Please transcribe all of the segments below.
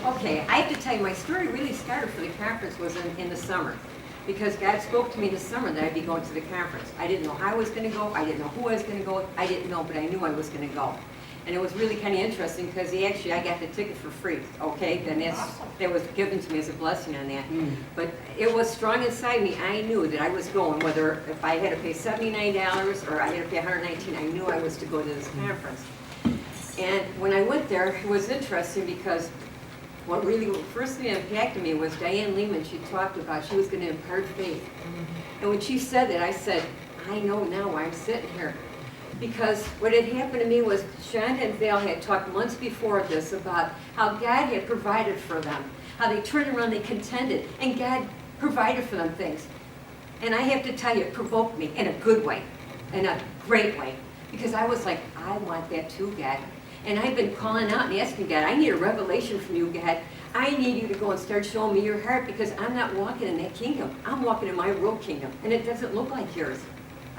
Okay, I have to tell you, my story really started for the conference was in the summer. Because God spoke to me this summer that I'd be going to the conference. I didn't know how I was going to go. I didn't know who I was going to go. I didn't know, but I knew I was going to go. And it was really kind of interesting because I got the ticket for free, okay? And that was given to me as a blessing on that. But it was strong inside me. I knew that I was going, whether if I had to pay $79 or I had to pay $119, I knew I was to go to this conference. And when I went there, it was interesting because what really first thing that impacted me was Diane Lehman. She talked about she was going to impart faith. And when she said that, I said, I know now why I'm sitting here. Because what had happened to me was Shonda and Val had talked months before this about how God had provided for them, how they turned around, they contended, and God provided for them things. And I have to tell you, it provoked me in a good way, in a great way, because I was like, I want that too, God. And I've been calling out and asking God, I need a revelation from you, God. I need you to go and start showing me your heart because I'm not walking in that kingdom. I'm walking in my real kingdom, and it doesn't look like yours.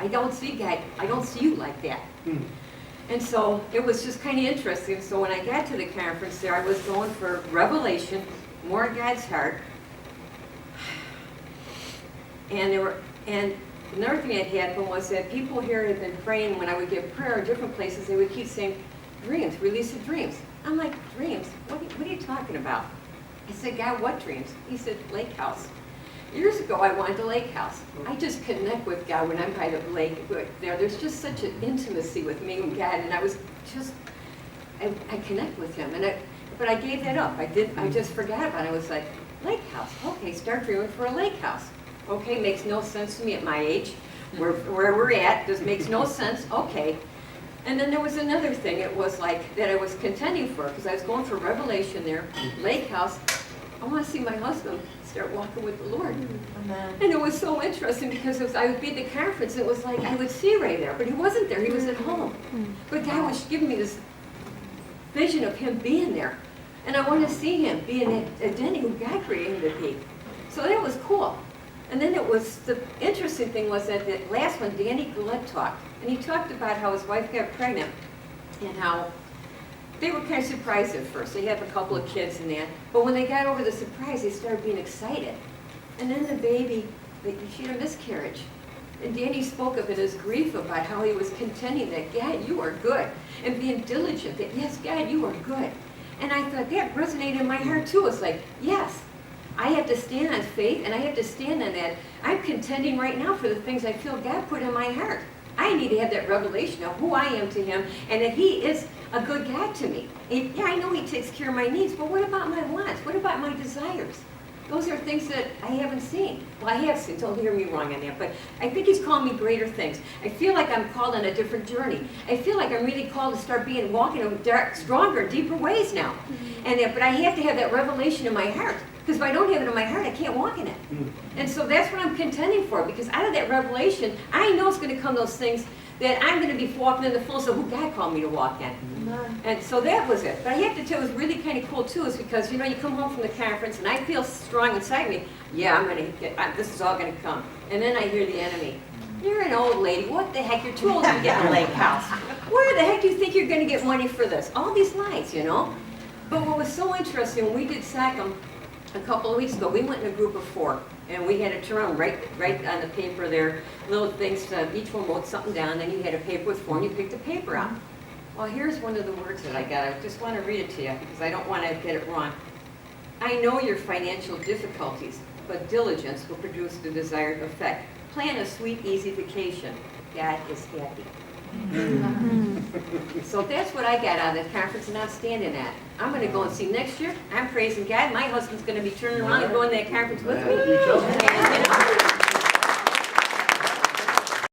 I don't see God. I don't see you like that. And so it was just kind of interesting. So when I got to the conference there, I was going for revelation, more of God's heart. And another thing that happened was that people here had been praying when I would give prayer in different places. They would keep saying, dreams, release of dreams. I'm like, dreams? What are you talking about? I said, God, what dreams? He said, lake house. Years ago, I wanted a lake house. I just connect with God when I'm by the lake. There's just such an intimacy with me and God, and I connect with Him. But I gave that up. I just forgot about it. I was like, lake house. Okay, start dreaming for a lake house. Okay, makes no sense to me at my age. Where we're at, this makes no sense. Okay. And then there was another thing. It was like that I was contending for because I was going for revelation there, lake house. I want to see my husband start walking with the Lord. Amen. And it was so interesting because I would be at the conference, it was like I would see Ray there, but he wasn't there, he was at home. But God was giving me this vision of him being there. And I wanted to see him being a Denny who God created him to be. So that was cool. And then the interesting thing was that the last one, Danny Gillette talked. And he talked about how his wife got pregnant and how they were kind of surprised at first. They had a couple of kids and that. But when they got over the surprise, they started being excited. And then the baby, she had a miscarriage. And Danny spoke of it as grief about how he was contending that, God, you are good. And being diligent that, yes, God, you are good. And I thought that resonated in my heart too. It's like, yes, I have to stand on faith and I have to stand on that. I'm contending right now for the things I feel God put in my heart. I need to have that revelation of who I am to Him and that He is a good God to me. And yeah, I know He takes care of my needs, but what about my wants? What about my desires? Those are things that I haven't seen. Well, I have seen, don't hear me wrong on that, but I think He's called me greater things. I feel like I'm called on a different journey. I feel like I'm really called to start walking in stronger, deeper ways now. But I have to have that revelation in my heart. Because if I don't have it in my heart, I can't walk in it. And so that's what I'm contending for. Because out of that revelation, I know it's going to come those things that I'm going to be walking in the fullness of who God called me to walk in. And so that was it. But I have to tell you, it was really kind of cool too, is because, you come home from the conference and I feel strong inside me. Yeah, this is all going to come. And then I hear the enemy. You're an old lady. What the heck? You're too old to get a lake house. Where the heck do you think you're going to get money for this? All these lies, But what was so interesting, when we did SACM a couple of weeks ago, we went in a group of 4. And we had to turn around right on the paper there, little things, each one wrote something down, then you had a paper with 4 and you picked the paper out. Well, here's one of the words that I got. I just want to read it to you because I don't want to get it wrong. I know your financial difficulties, but diligence will produce the desired effect. Plan a sweet, easy vacation. God is happy. So that's what I got out of the conference, and I'm standing at. I'm going to go and see next year. I'm praising God. My husband's going to be turning around and going to that conference with me.